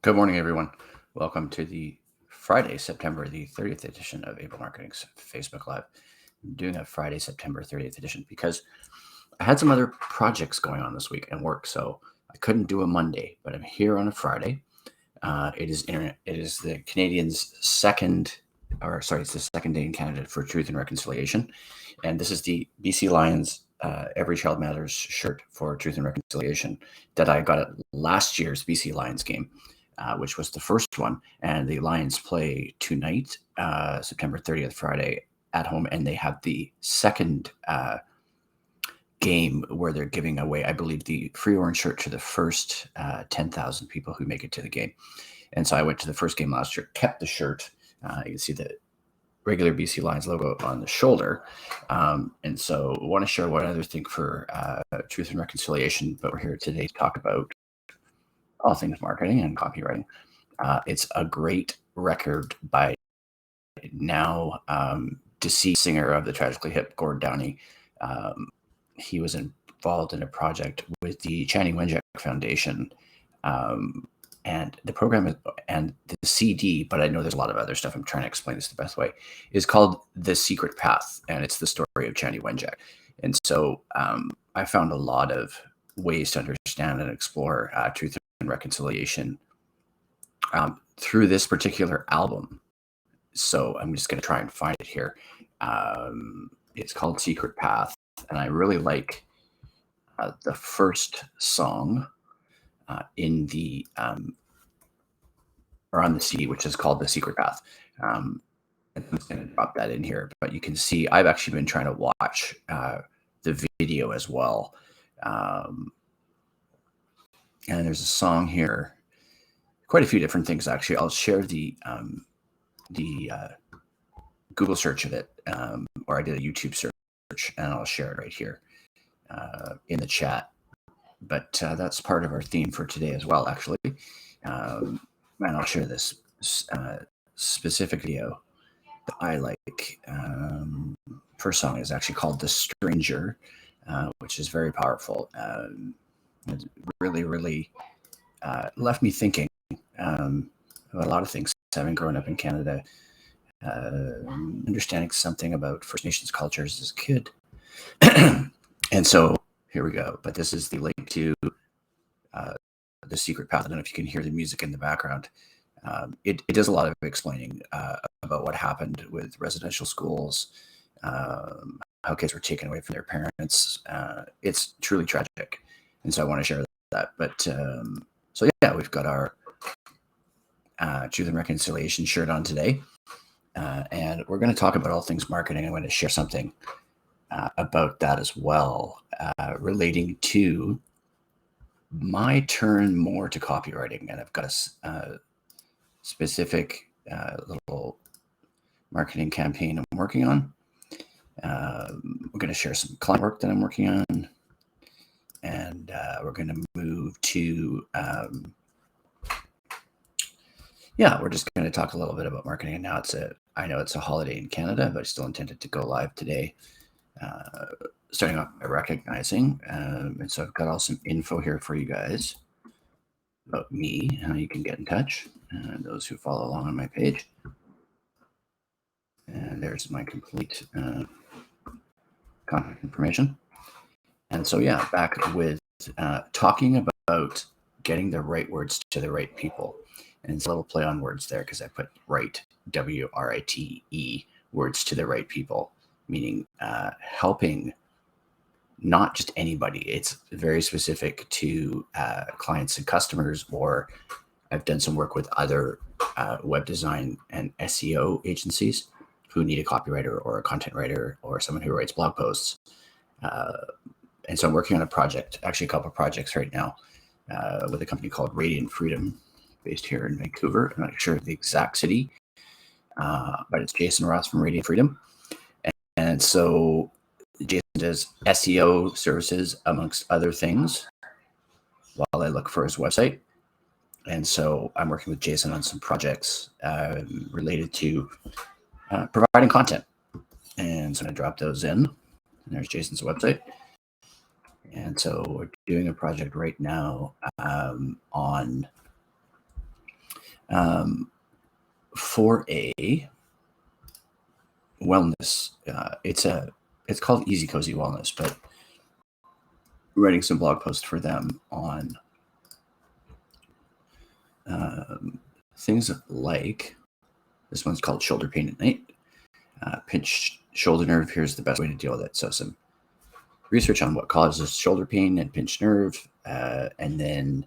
Good morning, everyone. Welcome to the Friday, September the 30th edition of Abel Marketing's Facebook Live. I'm doing a Friday, September 30th edition because I had some other projects going on this week and work, so I couldn't do a Monday, but I'm here on a Friday. It is the Canadians' it's the second day in Canada for Truth and Reconciliation, and this is the BC Lions Every Child Matters shirt for Truth and Reconciliation that I got at last year's BC Lions game. Which was the first one. And the Lions play tonight, September 30th, Friday, at home. And they have the second game where they're giving away, I believe, the free orange shirt to the first 10,000 people who make it to the game. And so I went to the first game last year, kept the shirt. You can see the regular BC Lions logo on the shoulder. And so I want to share one other thing for Truth and Reconciliation, but we're here today to talk about all things marketing and copywriting. It's a great record by now deceased singer of the Tragically Hip, Gord Downie. He was involved in a project with the Channing Wenjack Foundation, and the program and the CD, but I know there's a lot of other stuff. I'm trying to explain this the best way, is called The Secret Path, and it's the story of Channing Wenjack. And so I found a lot of ways to understand and explore truth and reconciliation through this particular album. So I'm just going to try and find it here. It's called Secret Path, and I really like the first song in the or on the CD, which is called The Secret Path. I'm just going to drop that in here, but you can see I've actually been trying to watch the video as well. And there's a song here, quite a few different things actually. I'll share the Google search of it, or I did a YouTube search, and I'll share it right here in the chat. But that's part of our theme for today as well, actually. And I'll share this specific video that I like. First song is actually called "The Stranger," which is very powerful. It really left me thinking about a lot of things, having grown up in Canada, understanding something about First Nations cultures as a kid. And so here we go. But this is the link to The Secret Path. I don't know if you can hear the music in the background. It does a lot of explaining about what happened with residential schools, how kids were taken away from their parents. It's truly tragic. And so I want to share that. But so yeah, we've got our Truth and Reconciliation shirt on today. And we're going to talk about all things marketing. I'm going to share something about that as well, relating to my turn more to copywriting. And I've got a specific little marketing campaign I'm working on. We're going to share some client work that I'm working on. And we're going to move to, we're just going to talk a little bit about marketing. And now I know it's a holiday in Canada, but I still intended to go live today, starting off by recognizing. And so I've got all some info here for you guys about me, how you can get in touch, and those who follow along on my page. And there's my complete contact information. And so, back with talking about getting the right words to the right people. And it's a little play on words there because I put right, W-R-I-T-E, words to the right people, meaning helping not just anybody. It's very specific to clients and customers, or I've done some work with other web design and SEO agencies who need a copywriter or a content writer or someone who writes blog posts. And so I'm working on a project, actually a couple of projects right now, with a company called Radiant Freedom, based here in Vancouver. I'm not sure the exact city, but it's Jason Ross from Radiant Freedom. And so Jason does SEO services, amongst other things, while I look for his website. And so I'm working with Jason on some projects related to providing content. And so I'm going to drop those in. And there's Jason's website. And so we're doing a project right now on For a wellness, it's called Easy Cozy Wellness, but writing some blog posts for them on things like, this one's called Shoulder Pain at Night. Pinched shoulder nerve, here's the best way to deal with it. So some research on what causes shoulder pain and pinched nerve, and then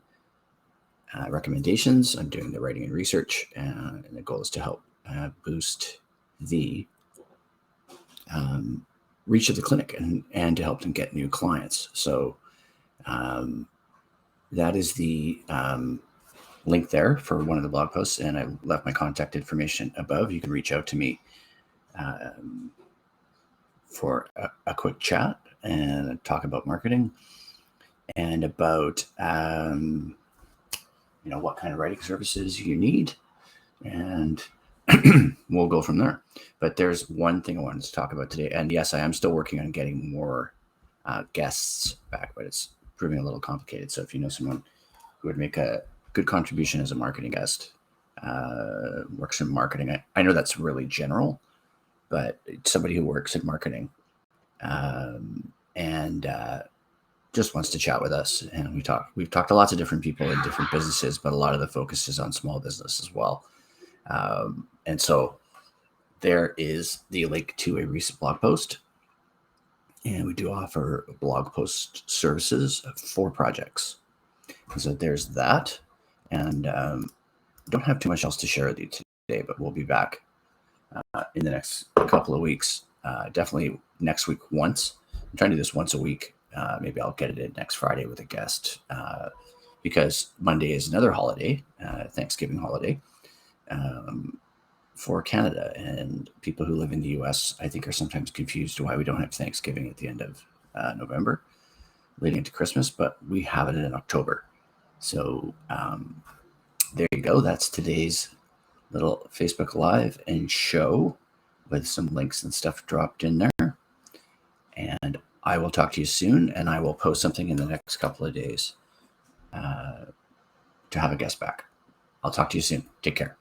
recommendations. I'm doing the writing and research, and the goal is to help boost the reach of the clinic and to help them get new clients. So that is the link there for one of the blog posts, and I left my contact information above. You can reach out to me for a quick chat and talk about marketing and about what kind of writing services you need, and we'll go from there. But there's one thing I wanted to talk about today, and yes, I am still working on getting more guests back, but it's proving a little complicated. So if you know someone who would make a good contribution as a marketing guest, works in marketing, I know that's really general, but somebody who works in marketing and just wants to chat with us. And we've talked to lots of different people in different businesses, but a lot of the focus is on small business as well. And so there is the link to a recent blog post, and we do offer blog post services for projects. So there's that, and don't have too much else to share with you today, but we'll be back in the next couple of weeks. Definitely next week once. I'm trying to do this once a week. Maybe I'll get it in next Friday with a guest, because Monday is another holiday, Thanksgiving holiday for Canada. And people who live in the US, I think, are sometimes confused why we don't have Thanksgiving at the end of November, leading into Christmas, but we have it in October. So there you go. That's today's little Facebook Live and show with some links and stuff dropped in there. And I will talk to you soon, and I will post something in the next couple of days to have a guest back. I'll talk to you soon. Take care.